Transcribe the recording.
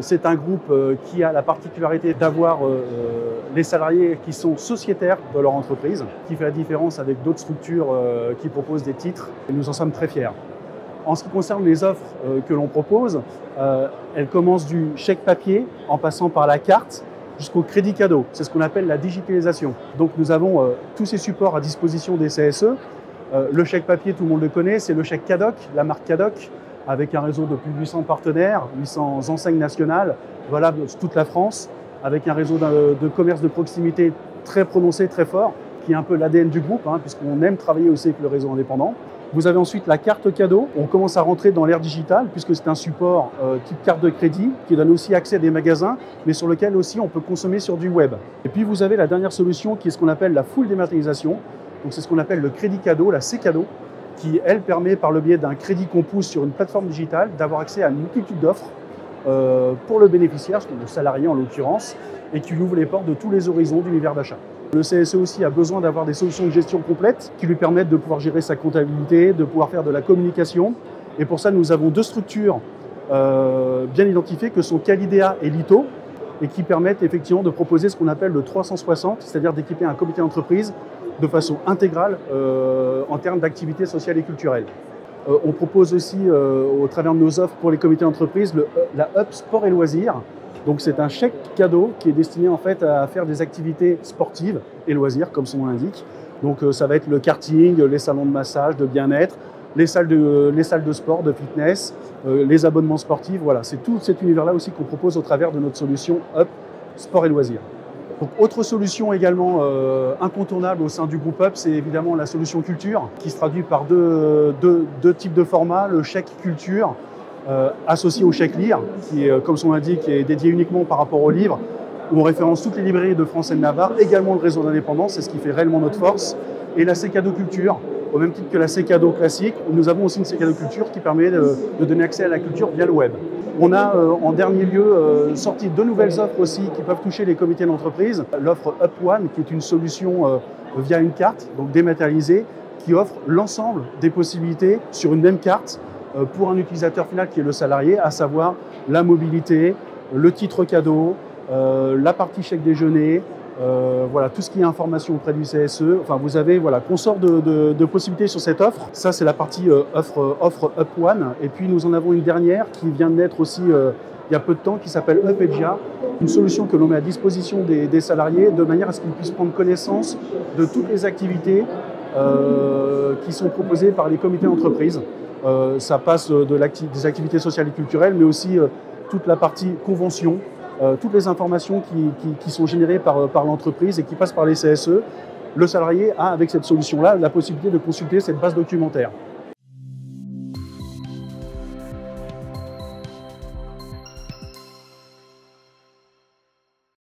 C'est un groupe qui a la particularité d'avoir les salariés qui sont sociétaires de leur entreprise, qui fait la différence avec d'autres structures qui proposent des titres, et nous en sommes très fiers. En ce qui concerne les offres que l'on propose, elles commencent du chèque papier en passant par la carte jusqu'au crédit cadeau. C'est ce qu'on appelle la digitalisation. Donc nous avons tous ces supports à disposition des CSE. Le chèque papier, tout le monde le connaît, c'est le chèque Cadoc, la marque Cadoc, avec un réseau de plus de 800 partenaires, 800 enseignes nationales, valables sur toute la France, avec un réseau de commerce de proximité très prononcé, très fort, qui est un peu l'ADN du groupe, puisqu'on aime travailler aussi avec le réseau indépendant. Vous avez ensuite la carte cadeau. On commence à rentrer dans l'ère digitale, puisque c'est un support type carte de crédit, qui donne aussi accès à des magasins, mais sur lequel aussi on peut consommer sur du web. Et puis vous avez la dernière solution, qui est ce qu'on appelle la full dématérialisation. Donc c'est ce qu'on appelle le crédit cadeau, la C-cadeau, qui, elle, permet, par le biais d'un crédit qu'on pousse sur une plateforme digitale, d'avoir accès à une multitude d'offres pour le bénéficiaire, le salarié en l'occurrence, et qui lui ouvre les portes de tous les horizons d'univers d'achat. Le CSE aussi a besoin d'avoir des solutions de gestion complètes qui lui permettent de pouvoir gérer sa comptabilité, de pouvoir faire de la communication. Et pour ça, nous avons deux structures bien identifiées que sont Calidea et Lito, et qui permettent effectivement de proposer ce qu'on appelle le 360, c'est-à-dire d'équiper un comité d'entreprise de façon intégrale en termes d'activités sociales et culturelles. On propose aussi, au travers de nos offres pour les comités d'entreprise, la Up Sport et Loisirs. Donc c'est un chèque cadeau qui est destiné en fait à faire des activités sportives et loisirs, comme son nom l'indique. Donc ça va être le karting, les salons de massage, de bien-être, les salles de sport, de fitness, les abonnements sportifs. Voilà, c'est tout cet univers-là aussi qu'on propose au travers de notre solution Up Sport et Loisirs. Donc, autre solution également incontournable au sein du groupe Up, c'est évidemment la solution culture, qui se traduit par deux types de formats. Le chèque culture, associé au chèque lire, qui est, comme son nom l'indique, est dédié uniquement par rapport aux livres, où on référence toutes les librairies de France et de Navarre, également le réseau d'indépendance, c'est ce qui fait réellement notre force, et la C-cadeau culture, au même titre que la C-cadeau classique, nous avons aussi une C-cadeau culture qui permet de donner accès à la culture via le web. On a en dernier lieu sorti deux nouvelles offres aussi qui peuvent toucher les comités d'entreprise. L'offre Up One, qui est une solution via une carte, donc dématérialisée, qui offre l'ensemble des possibilités sur une même carte pour un utilisateur final qui est le salarié, à savoir la mobilité, le titre cadeau, la partie chèque déjeuner, voilà, tout ce qui est information auprès du CSE. Enfin, vous avez consort de possibilités sur cette offre. Ça, c'est la partie offre Up One. Et puis, nous en avons une dernière qui vient de naître aussi il y a peu de temps, qui s'appelle Upedia, une solution que l'on met à disposition des salariés de manière à ce qu'ils puissent prendre connaissance de toutes les activités qui sont proposées par les comités d'entreprise. Ça passe des activités sociales et culturelles, mais aussi toute la partie convention, toutes les informations qui sont générées par l'entreprise et qui passent par les CSE. Le salarié a, avec cette solution-là, la possibilité de consulter cette base documentaire.